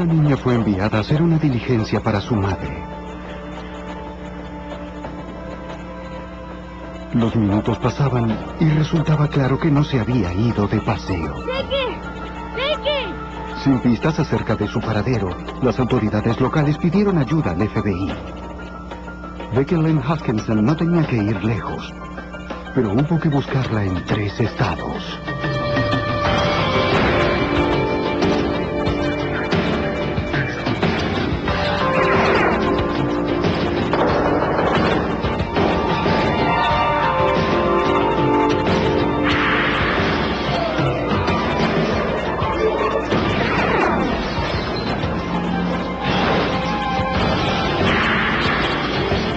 Una niña fue enviada a hacer una diligencia para su madre. Los minutos pasaban y resultaba claro que no se había ido de paseo. ¡Vicky! ¡Vicky! Sin pistas acerca de su paradero, las autoridades locales pidieron ayuda al FBI. Vicky Lynn Hutchinson no tenía que ir lejos, pero hubo que buscarla en 3 estados.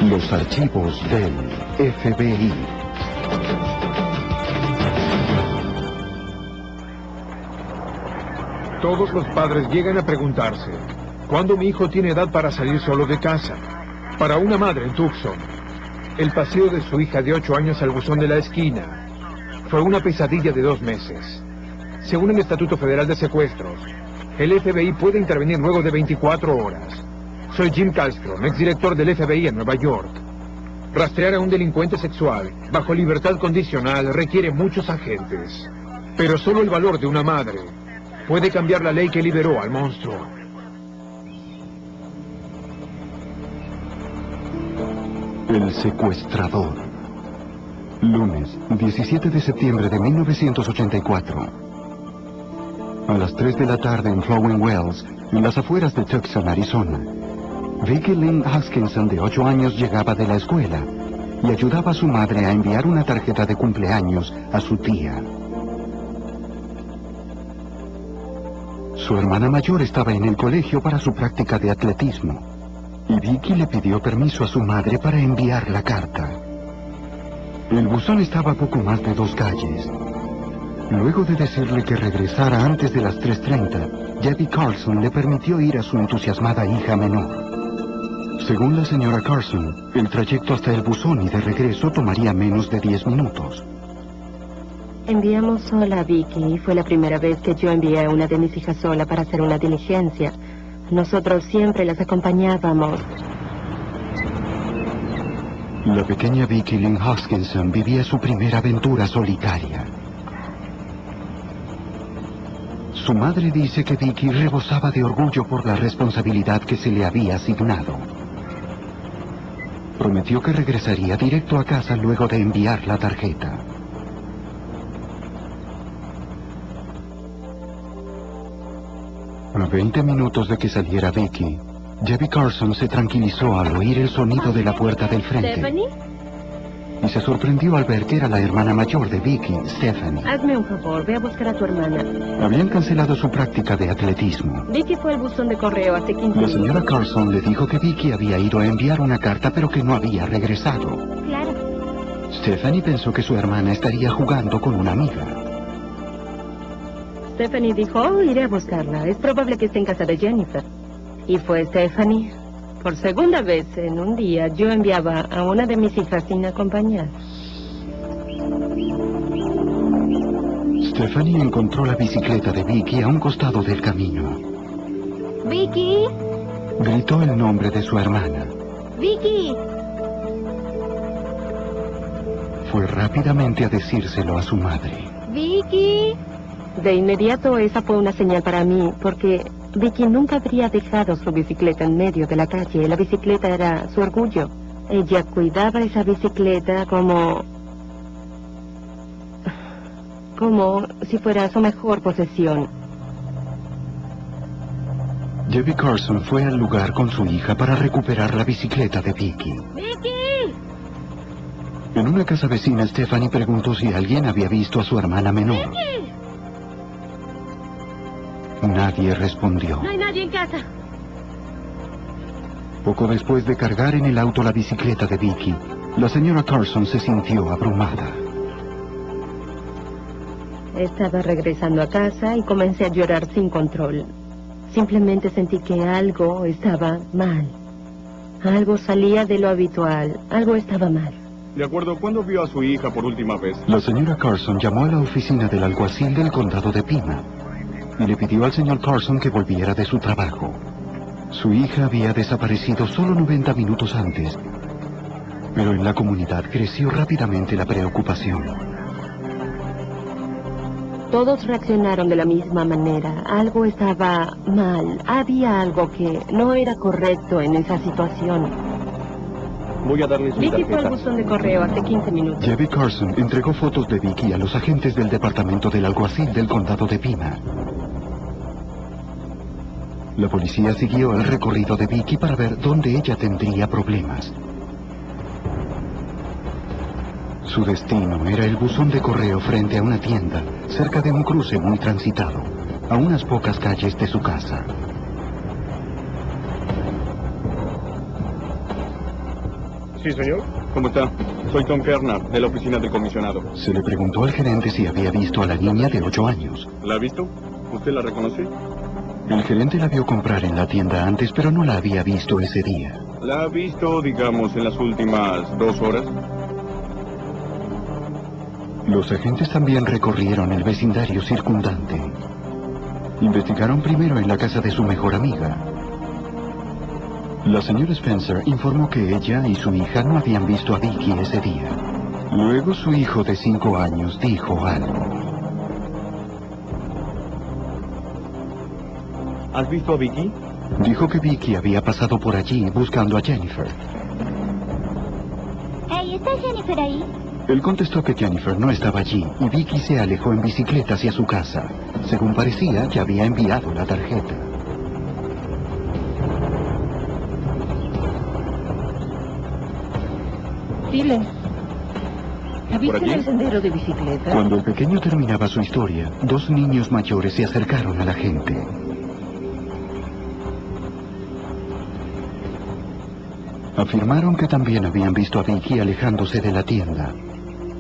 Los archivos del FBI. Todos los padres llegan a preguntarse, ¿cuándo mi hijo tiene edad para salir solo de casa? Para una madre en Tucson, el paseo de su hija de 8 años al buzón de la esquina fue una pesadilla de 2 meses. Según el Estatuto Federal de Secuestros, el FBI puede intervenir luego de 24 horas. Soy Jim Kallstrom, exdirector del FBI en Nueva York. Rastrear a un delincuente sexual bajo libertad condicional requiere muchos agentes. Pero solo el valor de una madre puede cambiar la ley que liberó al monstruo. El secuestrador. Lunes, 17 de septiembre de 1984. A las 3 de la tarde en Flowing Wells, en las afueras de Tucson, Arizona, Vicky Lynn Hutchinson, de 8 años, llegaba de la escuela y ayudaba a su madre a enviar una tarjeta de cumpleaños a su tía. Su hermana mayor estaba en el colegio para su práctica de atletismo, y Vicky le pidió permiso a su madre para enviar la carta. El buzón estaba a poco más de 2 calles. Luego de decirle que regresara antes de las 3:30, Debbie Carlson le permitió ir a su entusiasmada hija menor. Según la señora Carson, el trayecto hasta el buzón y de regreso tomaría menos de 10 minutos. Enviamos sola a Vicky y fue la primera vez que yo envié a una de mis hijas sola para hacer una diligencia. Nosotros siempre las acompañábamos. La pequeña Vicky Lynn Hutchinson vivía su primera aventura solitaria. Su madre dice que Vicky rebosaba de orgullo por la responsabilidad que se le había asignado. Prometió que regresaría directo a casa luego de enviar la tarjeta. A 20 minutos de que saliera Vicky, Debbie Carson se tranquilizó al oír el sonido de la puerta del frente. ¿Stephanie? Y se sorprendió al ver que era la hermana mayor de Vicky, Stephanie. Hazme un favor, ve a buscar a tu hermana. Habían cancelado su práctica de atletismo. Vicky fue al buzón de correo hace 15 La minutos. señora Carson le dijo que Vicky había ido a enviar una carta, pero que no había regresado. Claro. Stephanie pensó que su hermana estaría jugando con una amiga. Stephanie dijo, oh, iré a buscarla. Es probable que esté en casa de Jennifer. Y fue Stephanie. Por segunda vez en un día, yo enviaba a una de mis hijas sin acompañar. Stephanie encontró la bicicleta de Vicky a un costado del camino. ¡Vicky! Gritó el nombre de su hermana. ¡Vicky! Fue rápidamente a decírselo a su madre. ¡Vicky! De inmediato esa fue una señal para mí, porque Vicky nunca habría dejado su bicicleta en medio de la calle. La bicicleta era su orgullo. Ella cuidaba esa bicicleta como si fuera su mejor posesión. Debbie Carson fue al lugar con su hija para recuperar la bicicleta de Vicky. ¡Vicky! En una casa vecina, Stephanie preguntó si alguien había visto a su hermana menor. ¡Vicky! Nadie respondió. No hay nadie en casa. Poco después de cargar en el auto la bicicleta de Vicky, la señora Carson se sintió abrumada. Estaba regresando a casa y comencé a llorar sin control. Simplemente sentí que algo estaba mal. Algo salía de lo habitual. Algo estaba mal. De acuerdo, ¿cuándo vio a su hija por última vez? La señora Carson llamó a la oficina del alguacil del condado de Pima. y le pidió al señor Carson que volviera de su trabajo. Su hija había desaparecido solo 90 minutos antes, pero en la comunidad creció rápidamente la preocupación. Todos reaccionaron de la misma manera. Algo estaba mal. Había algo que no era correcto en esa situación. Voy a darles mi Vicky fue al tarjeta. buzón de correo hace 15 minutos. Jebby Carson entregó fotos de Vicky a los agentes del departamento del alguacil del condado de Pima. La policía siguió el recorrido de Vicky para ver dónde ella tendría problemas. Su destino era el buzón de correo frente a una tienda, cerca de un cruce muy transitado, a unas pocas calles de su casa. Sí, señor. ¿Cómo está? Soy Tom Kerner, de la oficina del comisionado. Se le preguntó al gerente si había visto a la niña de 8 años. ¿La ha visto? ¿Usted la reconoce? El gerente la vio comprar en la tienda antes, pero no la había visto ese día. ¿La ha visto, digamos, en las últimas 2 horas? Los agentes también recorrieron el vecindario circundante. Investigaron primero en la casa de su mejor amiga. La señora Spencer informó que ella y su hija no habían visto a Vicky ese día. Luego su hijo de 5 años dijo algo. ¿Has visto a Vicky? Dijo que Vicky había pasado por allí buscando a Jennifer. Hey, ¿está Jennifer ahí? Él contestó que Jennifer no estaba allí y Vicky se alejó en bicicleta hacia su casa. Según parecía, que había enviado la tarjeta. Dile. ¿La ¿Por viste aquí? en el sendero de bicicleta? Cuando el pequeño terminaba su historia, 2 niños mayores se acercaron a la gente. Afirmaron que también habían visto a Vicky alejándose de la tienda.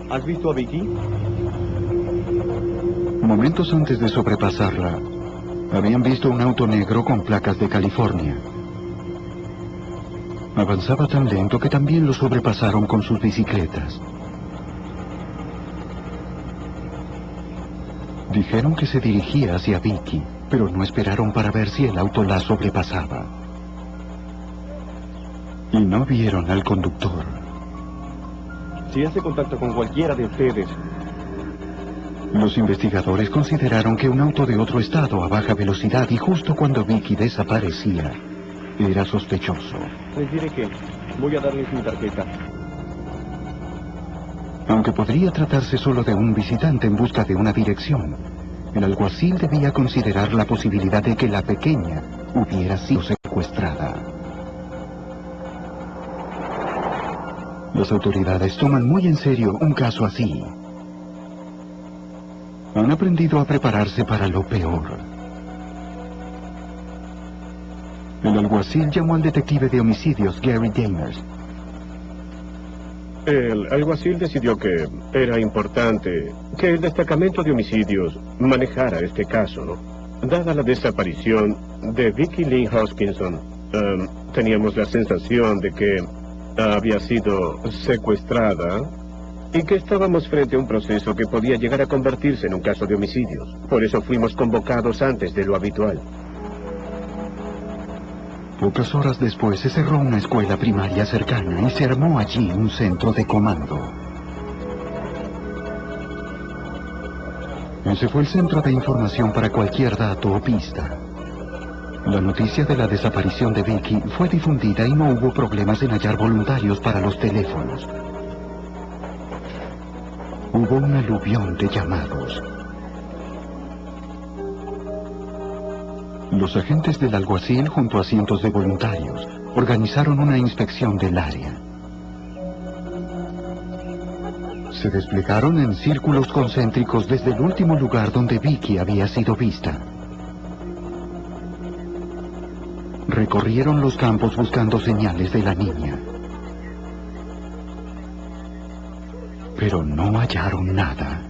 ¿Has visto a Vicky? Momentos antes de sobrepasarla, habían visto un auto negro con placas de California. Avanzaba tan lento que también lo sobrepasaron con sus bicicletas. Dijeron que se dirigía hacia Vicky, pero no esperaron para ver si el auto la sobrepasaba. Y no vieron al conductor. Si hace contacto con cualquiera de ustedes, Los investigadores consideraron que un auto de otro estado a baja velocidad y justo cuando Vicky desaparecía, era sospechoso. les diré que voy a darles mi tarjeta. Aunque podría tratarse solo de un visitante en busca de una dirección, el alguacil debía considerar la posibilidad de que la pequeña hubiera sido secuestrada. Las autoridades toman muy en serio un caso así. Han aprendido a prepararse para lo peor. El alguacil llamó al detective de homicidios Gary Damers. El alguacil decidió que era importante que el destacamento de homicidios manejara este caso, ¿no? Dada la desaparición de Vicky Lynn Hoskinson, teníamos la sensación de que había sido secuestrada y que estábamos frente a un proceso que podía llegar a convertirse en un caso de homicidios. Por eso fuimos convocados antes de lo habitual. Pocas horas después se cerró una escuela primaria cercana y se armó allí un centro de comando. Ese fue el centro de información para cualquier dato o pista. La noticia de la desaparición de Vicky fue difundida y no hubo problemas en hallar voluntarios para los teléfonos. Hubo un aluvión de llamados. Los agentes del alguacil, junto a cientos de voluntarios, organizaron una inspección del área. Se desplegaron en círculos concéntricos desde el último lugar donde Vicky había sido vista. Recorrieron los campos buscando señales de la niña. Pero no hallaron nada.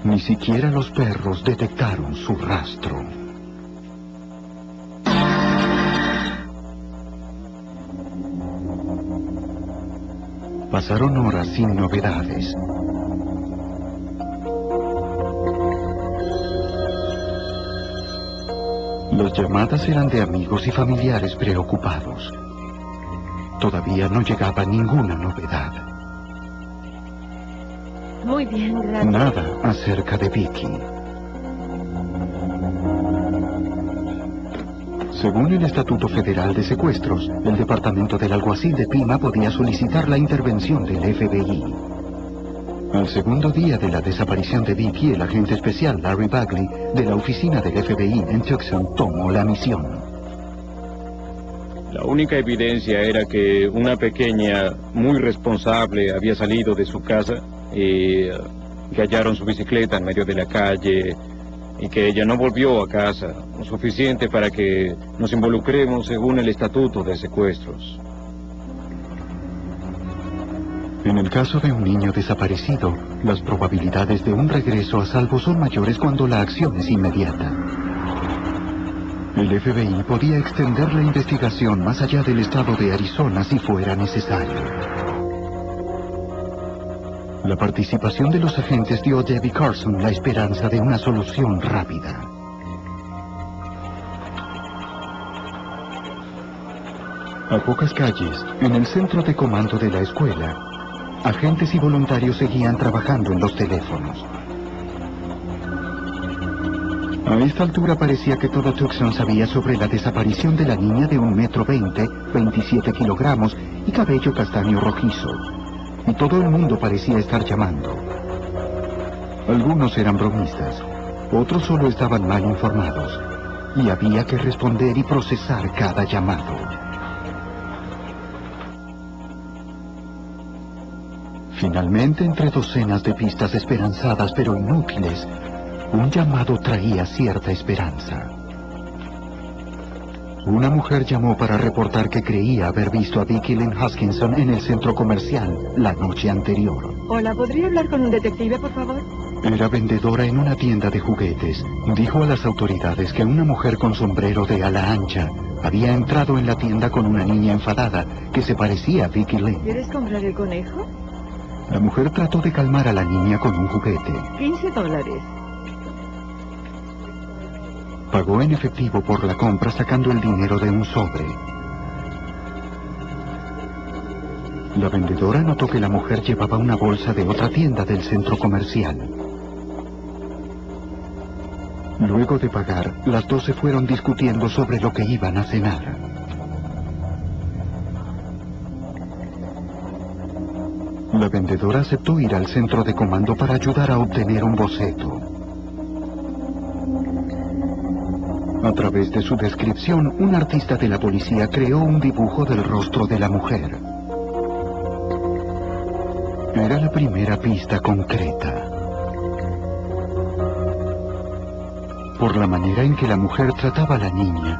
Ni siquiera los perros detectaron su rastro. Pasaron horas sin novedades. Las llamadas eran de amigos y familiares preocupados. Todavía no llegaba ninguna novedad. Muy bien, gracias. Nada acerca de Vicky. Según el Estatuto Federal de Secuestros, el departamento del alguacil de Pima podía solicitar la intervención del FBI. Al segundo día de la desaparición de Vicky, el agente especial Larry Bagley de la oficina del FBI en Tucson tomó la misión. La única evidencia era que una pequeña muy responsable había salido de su casa y que hallaron su bicicleta en medio de la calle y que ella no volvió a casa, lo suficiente para que nos involucremos según el Estatuto de Secuestros. En el caso de un niño desaparecido, las probabilidades de un regreso a salvo son mayores cuando la acción es inmediata. El FBI podía extender la investigación más allá del estado de Arizona si fuera necesario. La participación de los agentes dio a Debbie Carson la esperanza de una solución rápida. A pocas calles, en el centro de comando de la escuela, agentes y voluntarios seguían trabajando en los teléfonos. A esta altura parecía que todo Tucson sabía sobre la desaparición de la niña de 1,20 m, 27 kilogramos y cabello castaño rojizo. Y todo el mundo parecía estar llamando. Algunos eran bromistas, otros solo estaban mal informados, y había que responder y procesar cada llamado. Finalmente, entre docenas de pistas esperanzadas pero inútiles, un llamado traía cierta esperanza. Una mujer llamó para reportar que creía haber visto a Vicky Lynn Hoskinson en el centro comercial la noche anterior. Hola, ¿podría hablar con un detective, por favor? Era vendedora en una tienda de juguetes. Dijo a las autoridades que una mujer con sombrero de ala ancha había entrado en la tienda con una niña enfadada que se parecía a Vicky Lynn. ¿Quieres comprar el conejo? La mujer trató de calmar a la niña con un juguete. $15. Pagó en efectivo por la compra sacando el dinero de un sobre. La vendedora notó que la mujer llevaba una bolsa de otra tienda del centro comercial. Luego de pagar, las dos se fueron discutiendo sobre lo que iban a cenar. La vendedora aceptó ir al centro de comando para ayudar a obtener un boceto. A través de su descripción, un artista de la policía creó un dibujo del rostro de la mujer. Era la primera pista concreta. Por la manera en que la mujer trataba a la niña,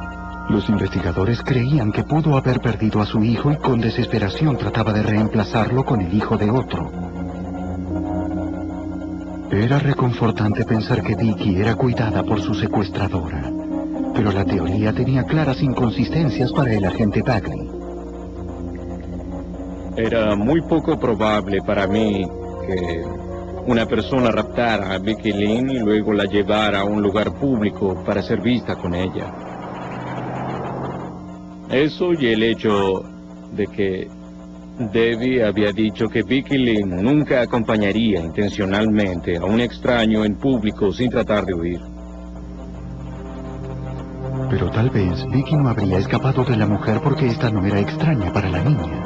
los investigadores creían que pudo haber perdido a su hijo y con desesperación trataba de reemplazarlo con el hijo de otro. Era reconfortante pensar que Vicky era cuidada por su secuestradora, pero la teoría tenía claras inconsistencias para el agente Bagley. Era muy poco probable para mí que una persona raptara a Vicky Lynn y luego la llevara a un lugar público para ser vista con ella. Eso y el hecho de que Debbie había dicho que Vicky Lynn nunca acompañaría intencionalmente a un extraño en público sin tratar de huir. Pero tal vez Vicky no habría escapado de la mujer porque esta no era extraña para la niña.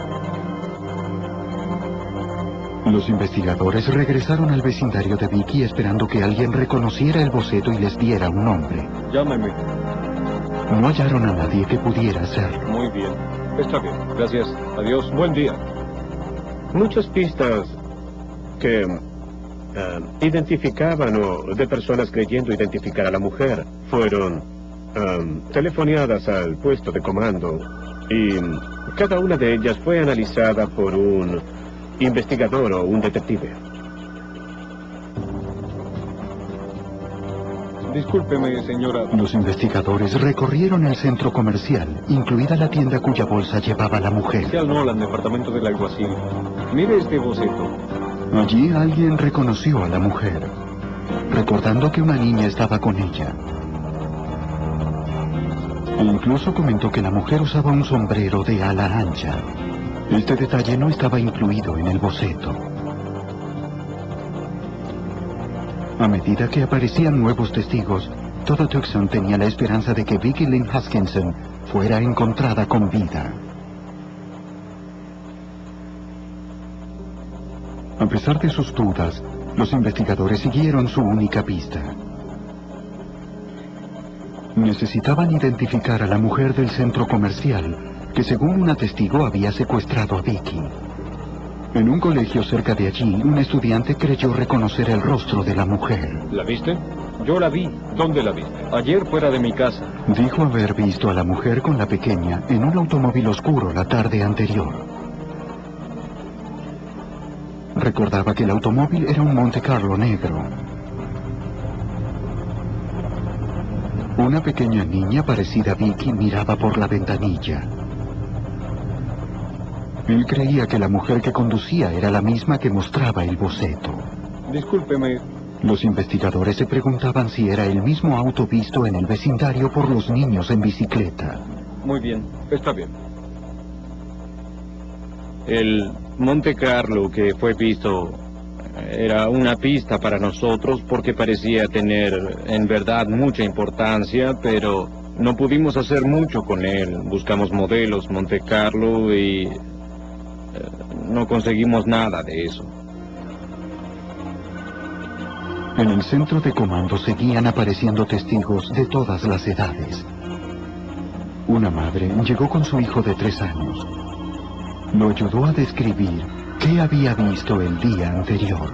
Los investigadores regresaron al vecindario de Vicky esperando que alguien reconociera el boceto y les diera un nombre. Llámeme. No hallaron a nadie que pudiera hacerlo. Muy bien. Está bien. Gracias. Adiós. Buen día. Muchas pistas que identificaban o de personas creyendo identificar a la mujer fueron telefoneadas al puesto de comando y cada una de ellas fue analizada por un investigador o un detective. Discúlpeme, señora. Los investigadores recorrieron el centro comercial, incluida la tienda cuya bolsa llevaba la mujer. Oficial Nolan, departamento del alguacil. Mire este boceto. Allí alguien reconoció a la mujer, recordando que una niña estaba con ella. E incluso comentó que la mujer usaba un sombrero de ala ancha. Este detalle no estaba incluido en el boceto. A medida que aparecían nuevos testigos, todo Tucson tenía la esperanza de que Vicky Lynn Hoskinson fuera encontrada con vida. A pesar de sus dudas, los investigadores siguieron su única pista. Necesitaban identificar a la mujer del centro comercial, que según una testigo había secuestrado a Vicky. En un colegio cerca de allí, un estudiante creyó reconocer el rostro de la mujer. ¿La viste? Yo la vi. ¿Dónde la viste? Ayer fuera de mi casa. Dijo haber visto a la mujer con la pequeña en un automóvil oscuro la tarde anterior. Recordaba que el automóvil era un Monte Carlo negro. Una pequeña niña parecida a Vicky miraba por la ventanilla. Él creía que la mujer que conducía era la misma que mostraba el boceto. Discúlpeme. Los investigadores se preguntaban si era el mismo auto visto en el vecindario por los niños en bicicleta. Muy bien, está bien. El Monte Carlo que fue visto era una pista para nosotros porque parecía tener en verdad mucha importancia, pero no pudimos hacer mucho con él. Buscamos modelos Monte Carlo y no conseguimos nada de eso. En el centro de comando seguían apareciendo testigos de todas las edades. Una madre llegó con su hijo de 3 años. Lo ayudó a describir qué había visto el día anterior.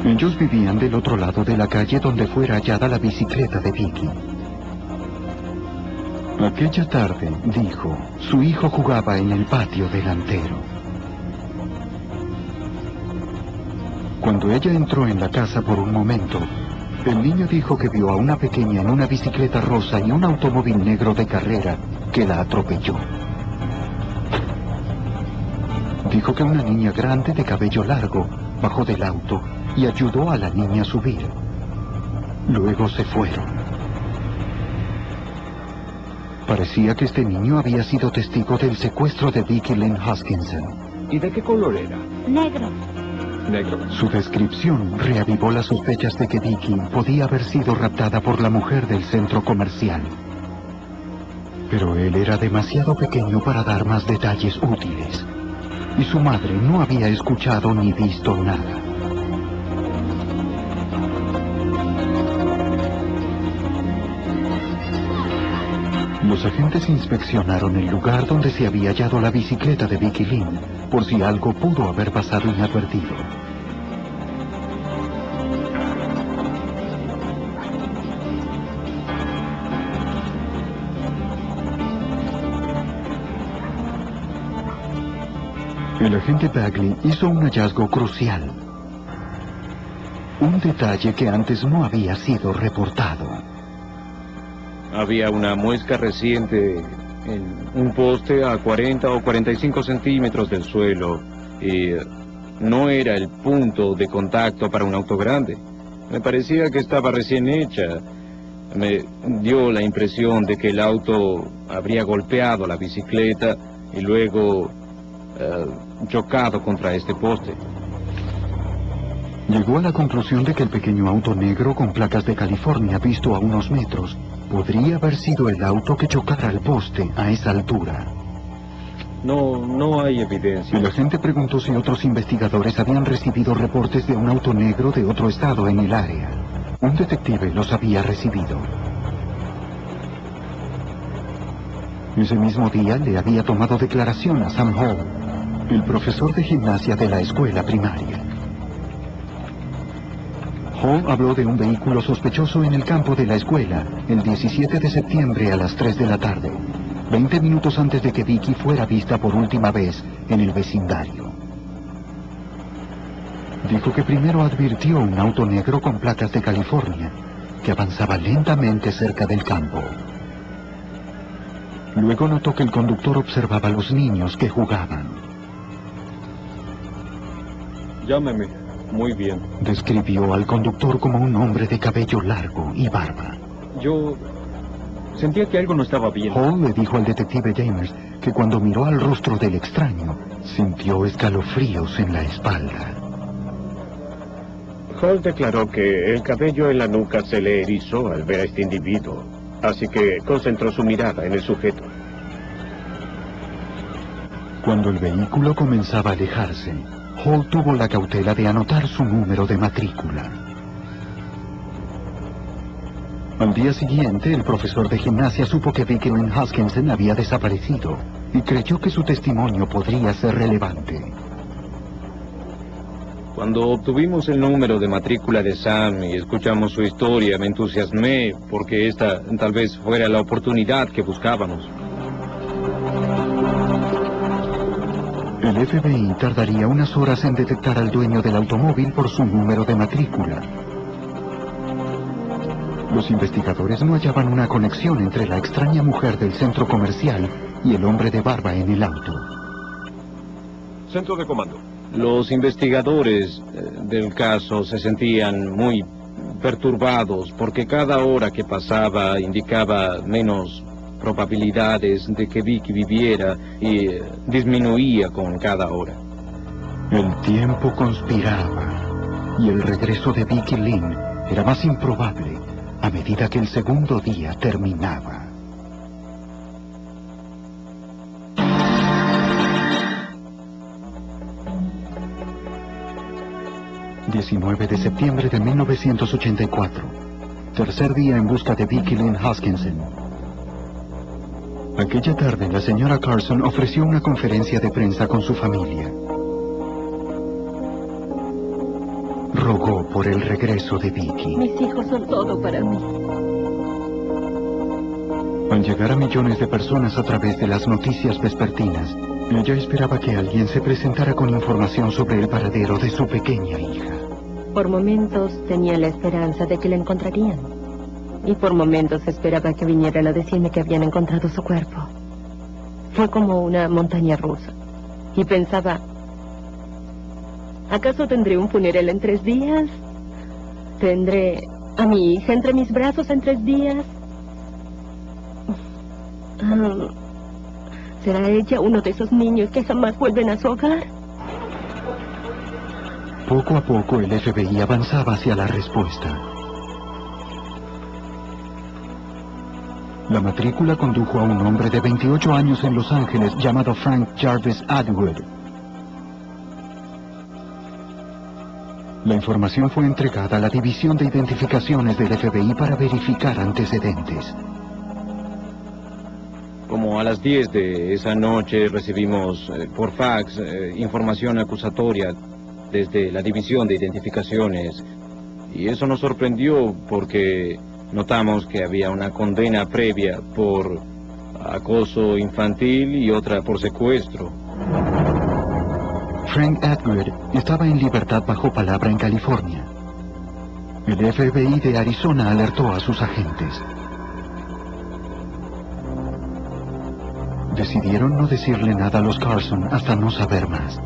Ellos vivían del otro lado de la calle donde fuera hallada la bicicleta de Vicky. Aquella tarde, dijo, su hijo jugaba en el patio delantero. Cuando ella entró en la casa por un momento, el niño dijo que vio a una pequeña en una bicicleta rosa y un automóvil negro de carrera que la atropelló. Dijo que una niña grande de cabello largo bajó del auto y ayudó a la niña a subir. Luego se fueron. Parecía que este niño había sido testigo del secuestro de Vicky Lynn Hoskinson. ¿Y de qué color era? Negro. Negro. Su descripción reavivó las sospechas de que Vicky podía haber sido raptada por la mujer del centro comercial. Pero él era demasiado pequeño para dar más detalles útiles. Y su madre no había escuchado ni visto nada. Los agentes inspeccionaron el lugar donde se había hallado la bicicleta de Vicky Lynn, por si algo pudo haber pasado inadvertido. El agente Bagley hizo un hallazgo crucial. Un detalle que antes no había sido reportado. Había una muesca reciente en un poste a 40 o 45 centímetros del suelo y no era el punto de contacto para un auto grande. Me parecía que estaba recién hecha. Me dio la impresión de que el auto habría golpeado la bicicleta y luego chocado contra este poste. Llegó a la conclusión de que el pequeño auto negro con placas de California visto a unos metros podría haber sido el auto que chocara al poste a esa altura. No hay evidencia. El agente preguntó si otros investigadores habían recibido reportes de un auto negro de otro estado en el área. Un detective los había recibido. Ese mismo día le había tomado declaración a Sam Hall, el profesor de gimnasia de la escuela primaria. Hall habló de un vehículo sospechoso en el campo de la escuela el 17 de septiembre a las 3 de la tarde, 20 minutos antes de que Vicky fuera vista por última vez en el vecindario. Dijo que primero advirtió un auto negro con placas de California, que avanzaba lentamente cerca del campo. Luego notó que el conductor observaba a los niños que jugaban. Llámeme. Muy bien. Describió al conductor como un hombre de cabello largo y barba. Yo sentía que algo no estaba bien. Hall le dijo al detective James que cuando miró al rostro del extraño, sintió escalofríos en la espalda. Hall declaró que el cabello en la nuca se le erizó al ver a este individuo, así que concentró su mirada en el sujeto. Cuando el vehículo comenzaba a alejarse, Hall tuvo la cautela de anotar su número de matrícula. Al día siguiente, el profesor de gimnasia supo que Vicky Lynn Hoskinson había desaparecido y creyó que su testimonio podría ser relevante. Cuando obtuvimos el número de matrícula de Sam y escuchamos su historia, me entusiasmé porque esta tal vez fuera la oportunidad que buscábamos. El FBI tardaría unas horas en detectar al dueño del automóvil por su número de matrícula. Los investigadores no hallaban una conexión entre la extraña mujer del centro comercial y el hombre de barba en el auto. Centro de comando. Los investigadores del caso se sentían muy perturbados porque cada hora que pasaba indicaba menos probabilidades de que Vicky viviera y disminuía con cada hora. El tiempo conspiraba y el regreso de Vicky Lynn era más improbable a medida que el segundo día terminaba. ...19 de septiembre de 1984... ...tercer día en busca de Vicky Lynn Hoskinson. Aquella tarde la señora Carson ofreció una conferencia de prensa con su familia. Rogó por el regreso de Vicky. Mis hijos son todo para mí. Al llegar a millones de personas a través de las noticias vespertinas, ella esperaba que alguien se presentara con información sobre el paradero de su pequeña hija. Por momentos tenía la esperanza de que la encontrarían. Y por momentos esperaba que vinieran a decirme que habían encontrado su cuerpo. Fue como una montaña rusa. Y pensaba, ¿acaso tendré un funeral en 3 días? ¿Tendré a mi hija entre mis brazos en 3 días? ¿Será ella uno de esos niños que jamás vuelven a su hogar? Poco a poco el FBI avanzaba hacia la respuesta. La matrícula condujo a un hombre de 28 años en Los Ángeles llamado Frank Jarvis Atwood. La información fue entregada a la División de Identificaciones del FBI para verificar antecedentes. Como a las 10 de esa noche recibimos por fax información acusatoria desde la División de Identificaciones. Y eso nos sorprendió porque notamos que había una condena previa por acoso infantil y otra por secuestro. Frank Atwood estaba en libertad bajo palabra en California. El FBI de Arizona alertó a sus agentes. Decidieron no decirle nada a los Carson hasta no saber más.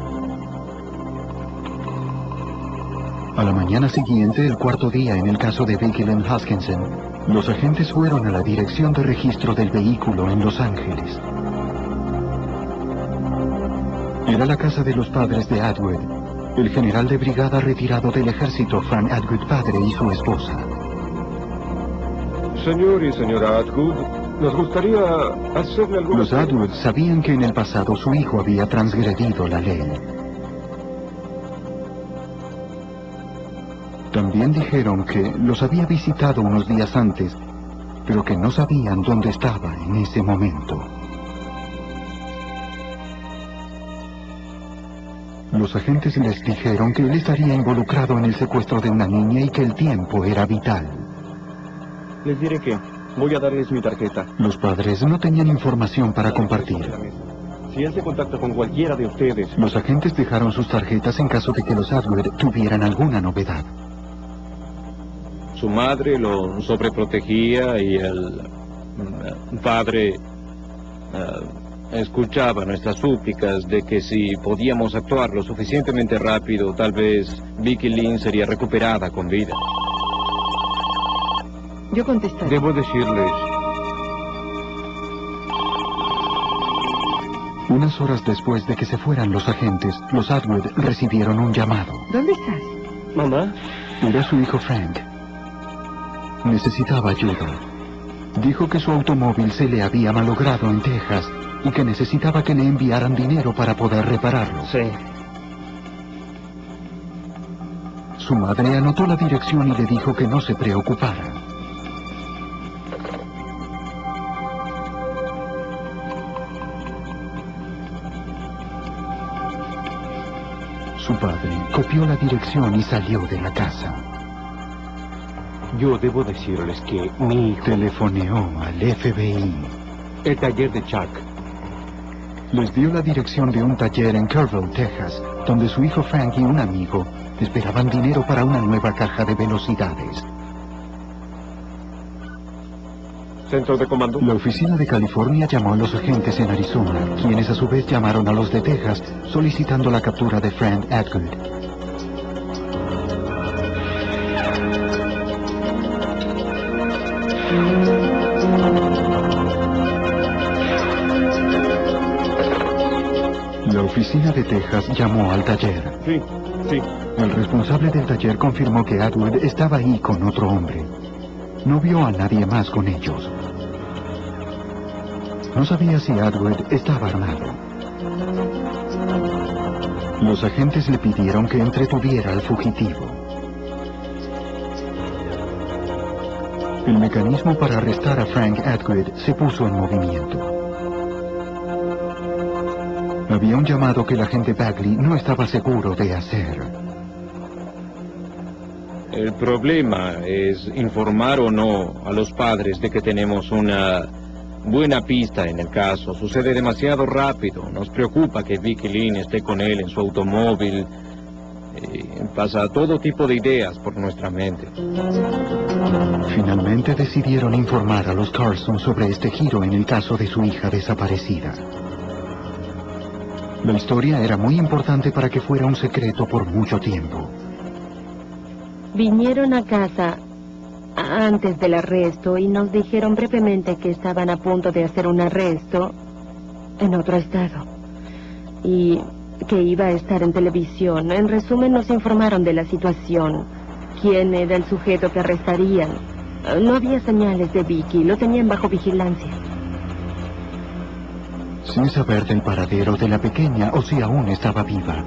A la mañana siguiente, el cuarto día en el caso de Vicky Lynn Hoskinson, los agentes fueron a la dirección de registro del vehículo en Los Ángeles. Era la casa de los padres de Atwood, el general de brigada retirado del ejército Frank Atwood padre y su esposa. Señor y señora Atwood, nos gustaría hacerle algunas... Los Atwood sabían que en el pasado su hijo había transgredido la ley. También dijeron que los había visitado unos días antes, pero que no sabían dónde estaba en ese momento. Los agentes les dijeron que él estaría involucrado en el secuestro de una niña y que el tiempo era vital. Les diré que voy a darles mi tarjeta. Los padres no tenían información para compartir. Si él se contacta con cualquiera de ustedes... Los agentes dejaron sus tarjetas en caso de que los Atwood tuvieran alguna novedad. Su madre lo sobreprotegía y el padre escuchaba nuestras súplicas de que si podíamos actuar lo suficientemente rápido, tal vez Vicky Lynn sería recuperada con vida. Yo contestaré. Debo decirles, Unas horas después de que se fueran los agentes, los Atwood recibieron un llamado. ¿Dónde estás? Mamá, Era su hijo Frank. Necesitaba ayuda. Dijo que su automóvil se le había malogrado en Texas y que necesitaba que le enviaran dinero para poder repararlo. sí. Su madre anotó la dirección y le dijo que no se preocupara. Su padre copió la dirección y salió de la casa. Yo debo decirles que mi hijo... Telefoneó al FBI. El taller de Chuck. Les dio la dirección de un taller en Kerrville, Texas, donde su hijo Frank y un amigo esperaban dinero para una nueva caja de velocidades. Centro de comando. La oficina de California llamó a los agentes en Arizona, quienes a su vez llamaron a los de Texas solicitando la captura de Frank Atwood. La oficina de Texas llamó al taller. Sí, sí. El responsable del taller confirmó que Atwood estaba ahí con otro hombre. No vio a nadie más con ellos. No sabía si Atwood estaba armado. Los agentes le pidieron que entretuviera al fugitivo. El mecanismo para arrestar a Frank Atwood se puso en movimiento. Había un llamado que el agente Bagley no estaba seguro de hacer. El problema es informar o no a los padres de que tenemos una buena pista en el caso. Sucede demasiado rápido. Nos preocupa que Vicky Lynn esté con él en su automóvil. Pasa todo tipo de ideas por nuestra mente. Finalmente decidieron informar a los Carlson sobre este giro en el caso de su hija desaparecida. La historia era muy importante para que fuera un secreto por mucho tiempo. Vinieron a casa antes del arresto y nos dijeron brevemente que estaban a punto de hacer un arresto en otro estado y que iba a estar en televisión. En resumen, nos informaron de la situación, quién era el sujeto que arrestarían. No había señales de Vicky, lo tenían bajo vigilancia. Sin saber del paradero de la pequeña o si aún estaba viva,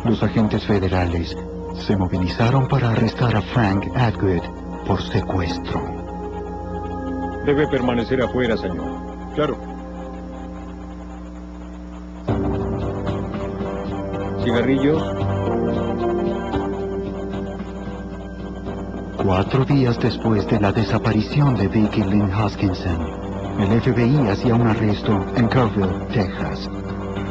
los agentes federales se movilizaron para arrestar a Frank Atwood por secuestro. Debe permanecer afuera, señor. Claro. ¿Cigarrillos? 4 días después de la desaparición de Vicky Lynn Hoskinson, el FBI hacía un arresto en Kerrville, Texas.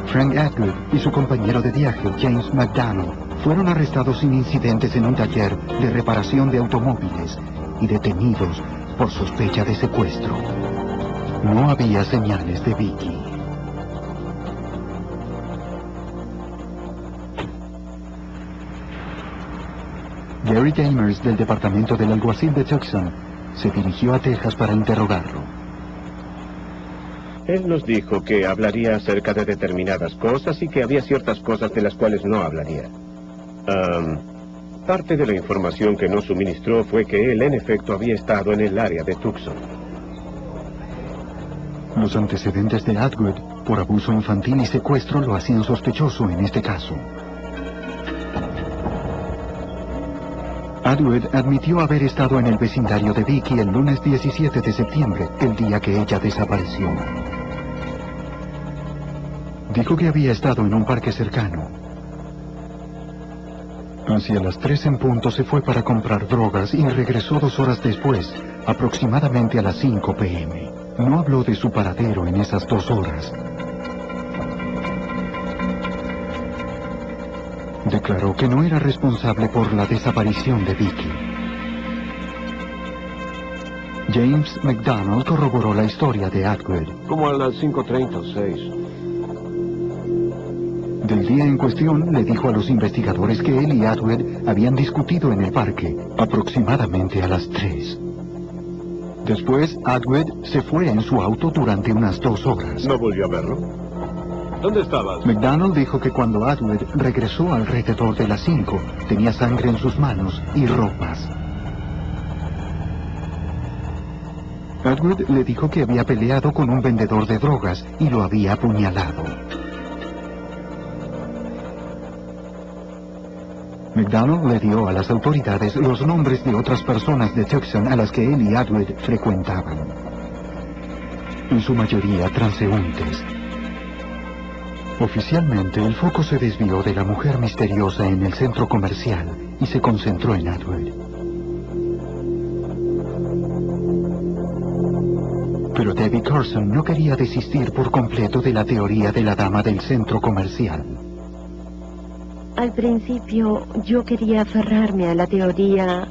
Frank Atwood y su compañero de viaje, James McDonald, fueron arrestados sin incidentes en un taller de reparación de automóviles y detenidos por sospecha de secuestro. No había señales de Vicky. Gary Damers, del departamento del alguacil de Tucson, se dirigió a Texas para interrogarlo. Él nos dijo que hablaría acerca de determinadas cosas y que había ciertas cosas de las cuales no hablaría. Parte de la información que nos suministró fue que él en efecto había estado en el área de Tucson. Los antecedentes de Atwood por abuso infantil y secuestro lo hacían sospechoso en este caso. Atwood admitió haber estado en el vecindario de Vicky el lunes 17 de septiembre, el día que ella desapareció. Dijo que había estado en un parque cercano. Hacia las 3 en punto se fue para comprar drogas y regresó 2 horas después, aproximadamente a las 5 p.m. No habló de su paradero en esas 2 horas. Declaró que no era responsable por la desaparición de Vicky. James McDonald corroboró la historia de Atwood. Como a las 5:30 o 6. Del día en cuestión, le dijo a los investigadores que él y Atwood habían discutido en el parque, aproximadamente a las 3. Después, Atwood se fue en su auto durante unas 2 horas. ¿No volvió a verlo? ¿Dónde estabas? McDonald dijo que cuando Atwood regresó alrededor de las 5, tenía sangre en sus manos y ropas. Atwood le dijo que había peleado con un vendedor de drogas y lo había apuñalado. McDonald le dio a las autoridades los nombres de otras personas de Tucson a las que él y Atwood frecuentaban. En su mayoría transeúntes. Oficialmente, el foco se desvió de la mujer misteriosa en el centro comercial y se concentró en Atwood. Pero Debbie Carson no quería desistir por completo de la teoría de la dama del centro comercial. Al principio yo quería aferrarme a la teoría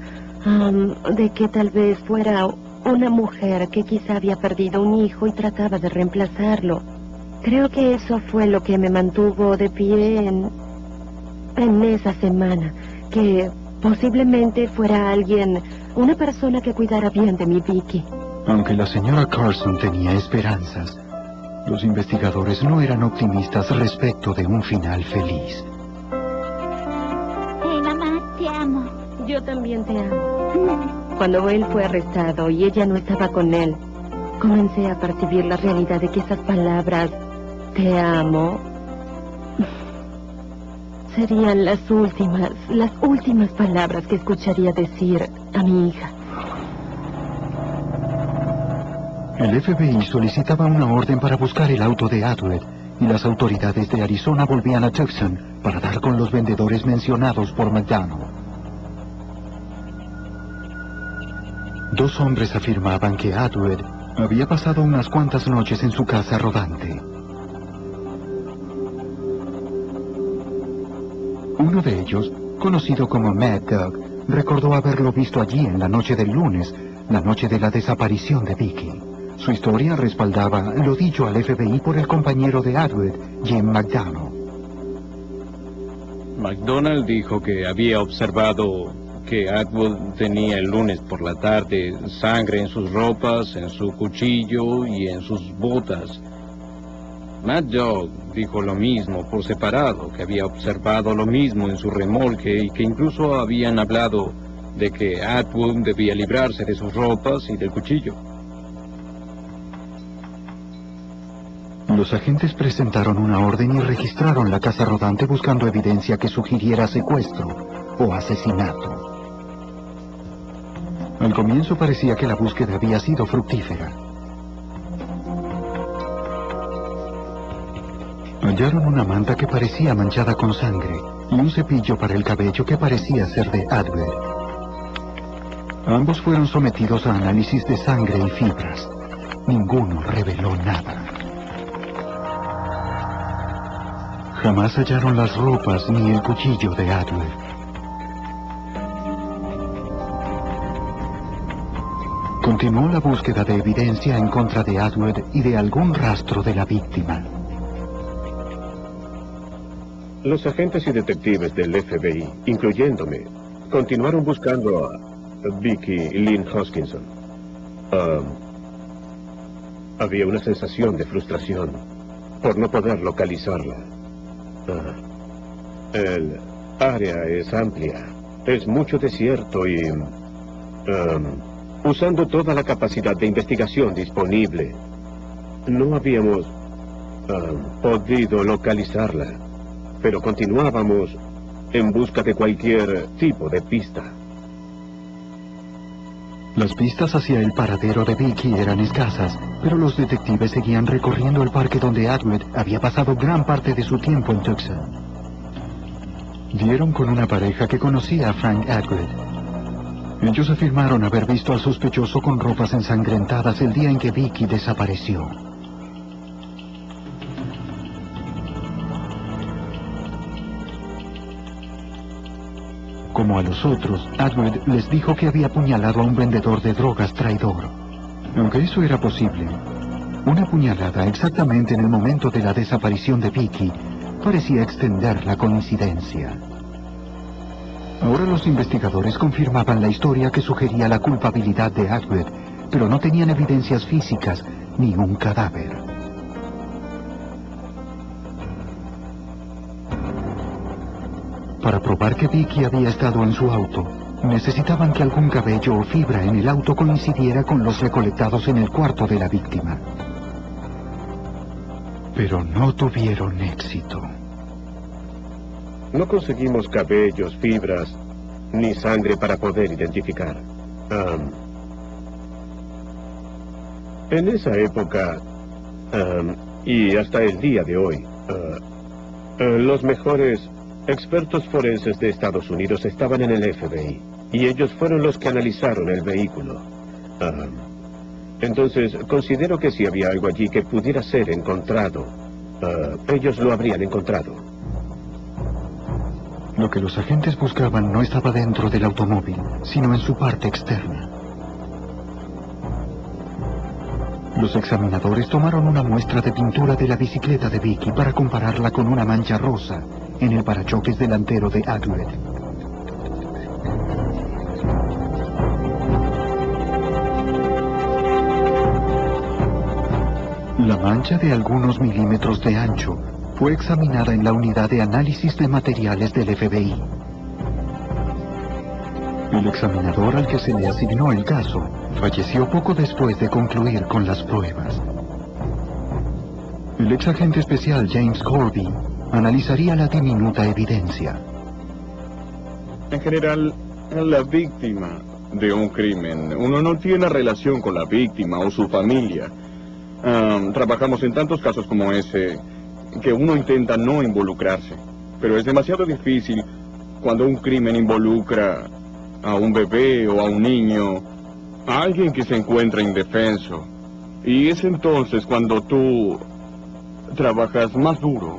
de que tal vez fuera una mujer que quizá había perdido un hijo y trataba de reemplazarlo. Creo que eso fue lo que me mantuvo de pie en esa semana, que posiblemente fuera alguien, una persona que cuidara bien de mi Vicky. Aunque la señora Carson tenía esperanzas, los investigadores no eran optimistas respecto de un final feliz. Mamá, te amo. Yo también te amo. Cuando él fue arrestado y ella no estaba con él, comencé a percibir la realidad de que esas palabras, te amo, serían las últimas palabras que escucharía decir a mi hija. El FBI solicitaba una orden para buscar el auto de Atwood y las autoridades de Arizona volvían a Tucson para dar con los vendedores mencionados por McDonald. 2 hombres afirmaban que Atwood había pasado unas cuantas noches en su casa rodante. Uno de ellos, conocido como Mad Dog, recordó haberlo visto allí en la noche del lunes, la noche de la desaparición de Vicky. Su historia respaldaba lo dicho al FBI por el compañero de Atwood, Jim McDonald. McDonald dijo que había observado que Atwood tenía el lunes por la tarde sangre en sus ropas, en su cuchillo y en sus botas. Mad Dog dijo lo mismo por separado, que había observado lo mismo en su remolque y que incluso habían hablado de que Atwood debía librarse de sus ropas y del cuchillo. Los agentes presentaron una orden y registraron la casa rodante buscando evidencia que sugiriera secuestro o asesinato. Al comienzo parecía que la búsqueda había sido fructífera. Hallaron una manta que parecía manchada con sangre y un cepillo para el cabello que parecía ser de Atwood. Ambos fueron sometidos a análisis de sangre y fibras. Ninguno reveló nada. Jamás hallaron las ropas ni el cuchillo de Atwood. Continuó la búsqueda de evidencia en contra de Atwood y de algún rastro de la víctima. Los agentes y detectives del FBI, incluyéndome, continuaron buscando a Vicky Lynn Hoskinson. Había una sensación de frustración por no poder localizarla. El área es amplia, es mucho desierto y... usando toda la capacidad de investigación disponible, no habíamos podido localizarla, pero continuábamos en busca de cualquier tipo de pista. Las pistas hacia el paradero de Vicky eran escasas, pero los detectives seguían recorriendo el parque donde Atwood había pasado gran parte de su tiempo en Tucson. Dieron con una pareja que conocía a Frank Atwood. Ellos afirmaron haber visto al sospechoso con ropas ensangrentadas el día en que Vicky desapareció. Como a los otros, Atwood les dijo que había apuñalado a un vendedor de drogas traidor. Aunque eso era posible, una puñalada exactamente en el momento de la desaparición de Vicky parecía extender la coincidencia. Ahora los investigadores confirmaban la historia que sugería la culpabilidad de Atwood, pero no tenían evidencias físicas ni un cadáver. Para probar que Vicky había estado en su auto, necesitaban que algún cabello o fibra en el auto coincidiera con los recolectados en el cuarto de la víctima. Pero no tuvieron éxito. No conseguimos cabellos, fibras, ni sangre para poder identificar. En esa época, y hasta el día de hoy, los mejores expertos forenses de Estados Unidos estaban en el FBI, y ellos fueron los que analizaron el vehículo. Entonces, considero que si había algo allí que pudiera ser encontrado, ellos lo habrían encontrado. Lo que los agentes buscaban no estaba dentro del automóvil, sino en su parte externa. Los examinadores tomaron una muestra de pintura de la bicicleta de Vicky para compararla con una mancha rosa en el parachoques delantero de Atwood. La mancha de algunos milímetros de ancho fue examinada en la unidad de análisis de materiales del FBI. El examinador al que se le asignó el caso falleció poco después de concluir con las pruebas. El ex agente especial James Corby analizaría la diminuta evidencia. En general, la víctima de un crimen, uno no tiene relación con la víctima o su familia. Trabajamos en tantos casos como ese que uno intenta no involucrarse, pero es demasiado difícil cuando un crimen involucra a un bebé o a un niño, a alguien que se encuentra indefenso. Y es entonces cuando tú trabajas más duro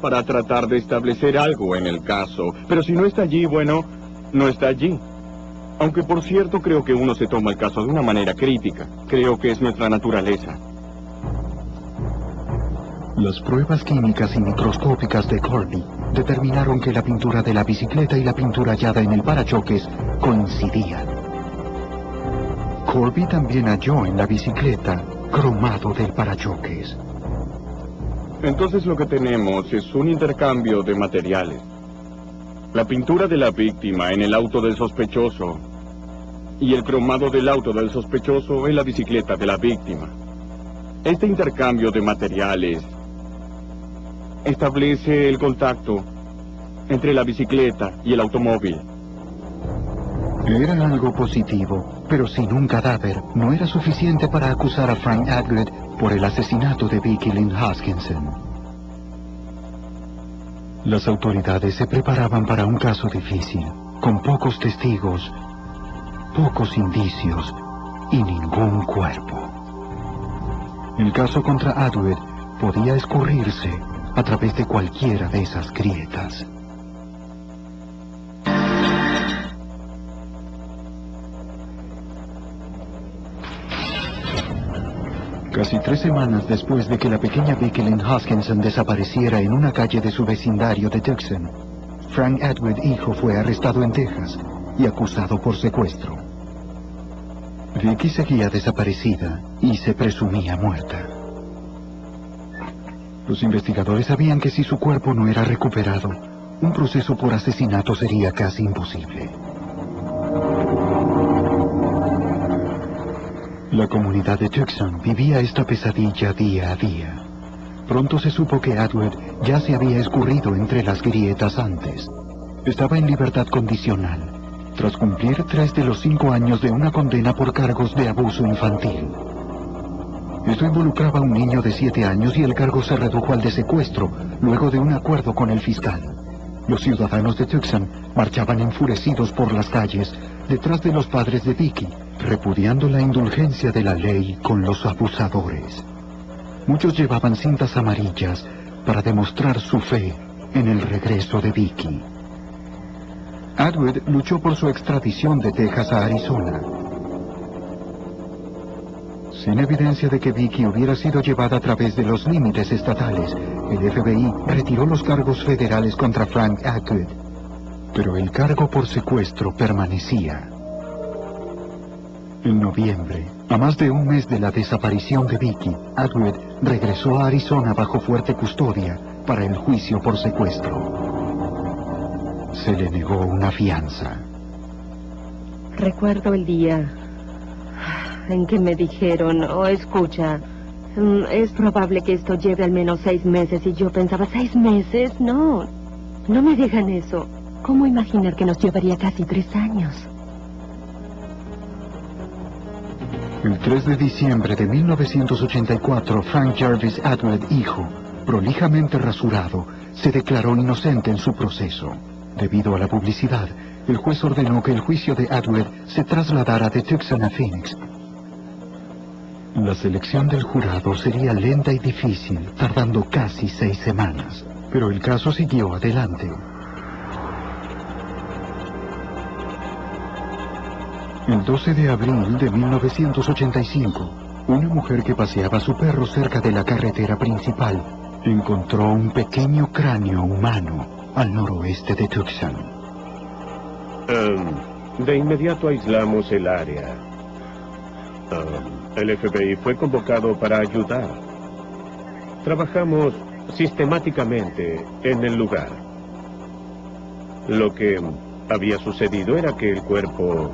para tratar de establecer algo en el caso. Pero si no está allí, bueno, no está allí. Aunque por cierto creo que uno se toma el caso de una manera crítica. Creo que es nuestra naturaleza. Las pruebas químicas y microscópicas de Corby determinaron que la pintura de la bicicleta y la pintura hallada en el parachoques coincidían. Corby también halló en la bicicleta cromado del parachoques. Entonces lo que tenemos es un intercambio de materiales. La pintura de la víctima en el auto del sospechoso y el cromado del auto del sospechoso en la bicicleta de la víctima. Este intercambio de materiales establece el contacto entre la bicicleta y el automóvil. Era algo positivo, pero sin un cadáver no era suficiente para acusar a Frank Atwood por el asesinato de Vicky Lynn Hoskinson. Las autoridades se preparaban para un caso difícil, con pocos testigos, pocos indicios y ningún cuerpo. El caso contra Atwood podía escurrirse a través de cualquiera de esas grietas. Casi 3 semanas después de que la pequeña Vicky Lynn Hoskinson desapareciera en una calle de su vecindario de Tucson, Frank Atwood, hijo, fue arrestado en Texas y acusado por secuestro. Vicky seguía desaparecida y se presumía muerta. Los investigadores sabían que si su cuerpo no era recuperado, un proceso por asesinato sería casi imposible. La comunidad de Tucson vivía esta pesadilla día a día. Pronto se supo que Atwood ya se había escurrido entre las grietas antes. Estaba en libertad condicional, tras cumplir 3 de los 5 años de una condena por cargos de abuso infantil. Esto involucraba a un niño de 7 años y el cargo se redujo al de secuestro, luego de un acuerdo con el fiscal. Los ciudadanos de Tucson marchaban enfurecidos por las calles, detrás de los padres de Vicky, repudiando la indulgencia de la ley con los abusadores. Muchos llevaban cintas amarillas para demostrar su fe en el regreso de Vicky. Atwood luchó por su extradición de Texas a Arizona. Sin evidencia de que Vicky hubiera sido llevada a través de los límites estatales, el FBI retiró los cargos federales contra Frank Atwood. Pero el cargo por secuestro permanecía. En noviembre, a más de un mes de la desaparición de Vicky, Atwood regresó a Arizona bajo fuerte custodia para el juicio por secuestro. Se le negó una fianza. Recuerdo el día en que me dijeron, escucha, es probable que esto lleve al menos 6 meses. Y yo pensaba, ¿6 meses? No me digan eso. ¿Cómo imaginar que nos llevaría casi 3 años? El 3 de diciembre de 1984, Frank Jarvis Atwood, hijo, prolijamente rasurado, se declaró inocente en su proceso. Debido a la publicidad, el juez ordenó que el juicio de Atwood se trasladara de Tucson a Phoenix. La selección del jurado sería lenta y difícil, tardando casi 6 semanas. Pero el caso siguió adelante. El 12 de abril de 1985, una mujer que paseaba a su perro cerca de la carretera principal encontró un pequeño cráneo humano al noroeste de Tucson. De inmediato aislamos el área. El FBI fue convocado para ayudar. Trabajamos sistemáticamente en el lugar. Lo que había sucedido era que el cuerpo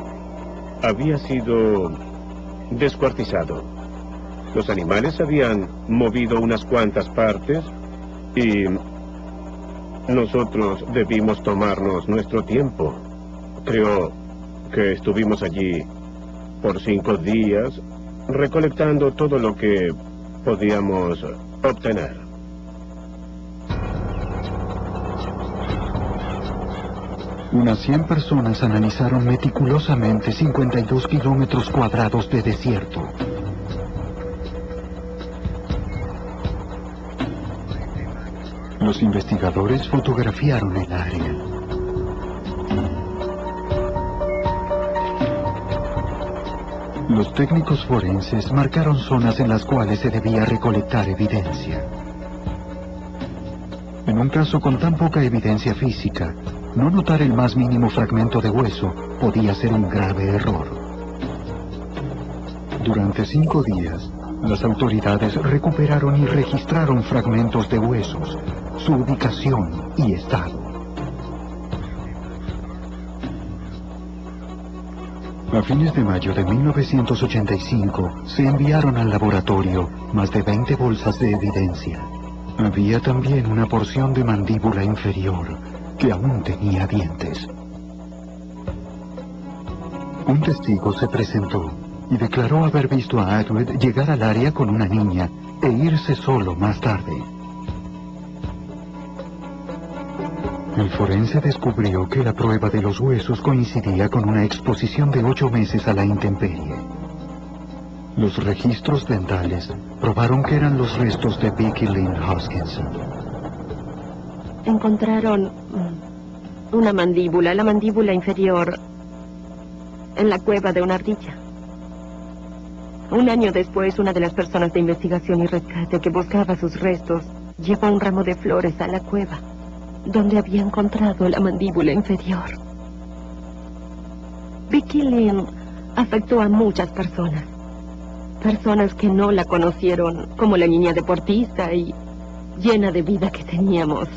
había sido descuartizado. Los animales habían movido unas cuantas partes y nosotros debimos tomarnos nuestro tiempo. Creo que estuvimos allí por 5 días recolectando todo lo que podíamos obtener. Unas 100 personas analizaron meticulosamente 52 kilómetros cuadrados de desierto. Los investigadores fotografiaron el área. Los técnicos forenses marcaron zonas en las cuales se debía recolectar evidencia. En un caso con tan poca evidencia física, no notar el más mínimo fragmento de hueso podía ser un grave error. Durante 5 días, las autoridades recuperaron y registraron fragmentos de huesos, su ubicación y estado. A fines de mayo de 1985, se enviaron al laboratorio más de 20 bolsas de evidencia. Había también una porción de mandíbula inferior que aún tenía dientes. Un testigo se presentó y declaró haber visto a Atwood llegar al área con una niña e irse solo más tarde. El forense descubrió que la prueba de los huesos coincidía con una exposición de 8 meses a la intemperie. Los registros dentales probaron que eran los restos de Vicky Lynn Hoskinson. Encontraron una mandíbula, la mandíbula inferior, en la cueva de una ardilla. Un año después, una de las personas de investigación y rescate que buscaba sus restos llevó un ramo de flores a la cueva, donde había encontrado la mandíbula inferior. Vicky Lynn afectó a muchas personas. Personas que no la conocieron como la niña deportista y llena de vida que teníamos.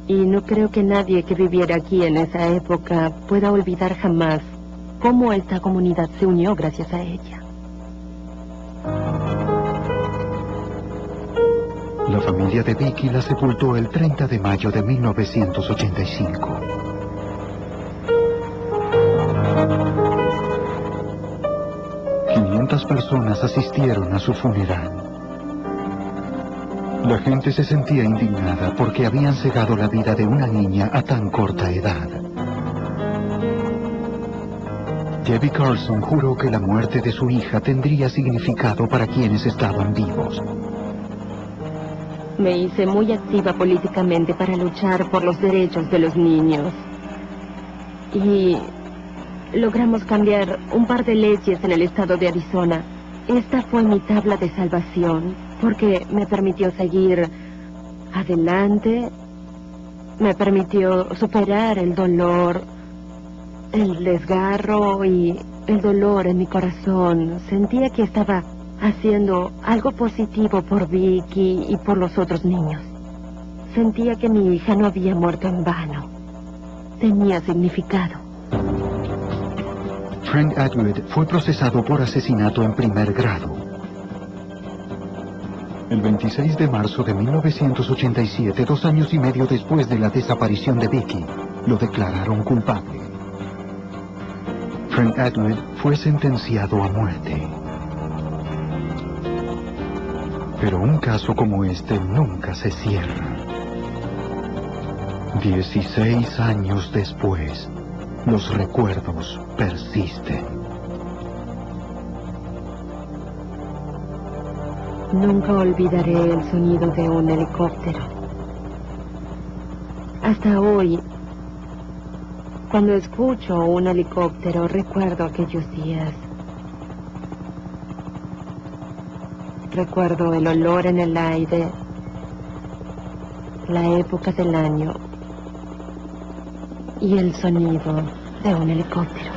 Y no creo que nadie que viviera aquí en esa época pueda olvidar jamás cómo esta comunidad se unió gracias a ella. La familia de Vicky la sepultó el 30 de mayo de 1985. Muchas personas asistieron a su funeral. La gente se sentía indignada porque habían cegado la vida de una niña a tan corta edad. Debbie Carlson juró que la muerte de su hija tendría significado para quienes estaban vivos. Me hice muy activa políticamente para luchar por los derechos de los niños. Y logramos cambiar un par de leyes en el estado de Arizona. Esta fue mi tabla de salvación, porque me permitió seguir adelante, me permitió superar el dolor, el desgarro y el dolor en mi corazón. Sentía que estaba haciendo algo positivo por Vicky y por los otros niños. Sentía que mi hija no había muerto en vano. Tenía significado. Frank Atwood fue procesado por asesinato en primer grado. El 26 de marzo de 1987, 2 años y medio después de la desaparición de Vicky, lo declararon culpable. Frank Atwood fue sentenciado a muerte. Pero un caso como este nunca se cierra. 16 años después, los recuerdos persisten. Nunca olvidaré el sonido de un helicóptero. Hasta hoy, cuando escucho un helicóptero, recuerdo aquellos días. Recuerdo el olor en el aire, la época del año y el sonido de un helicóptero.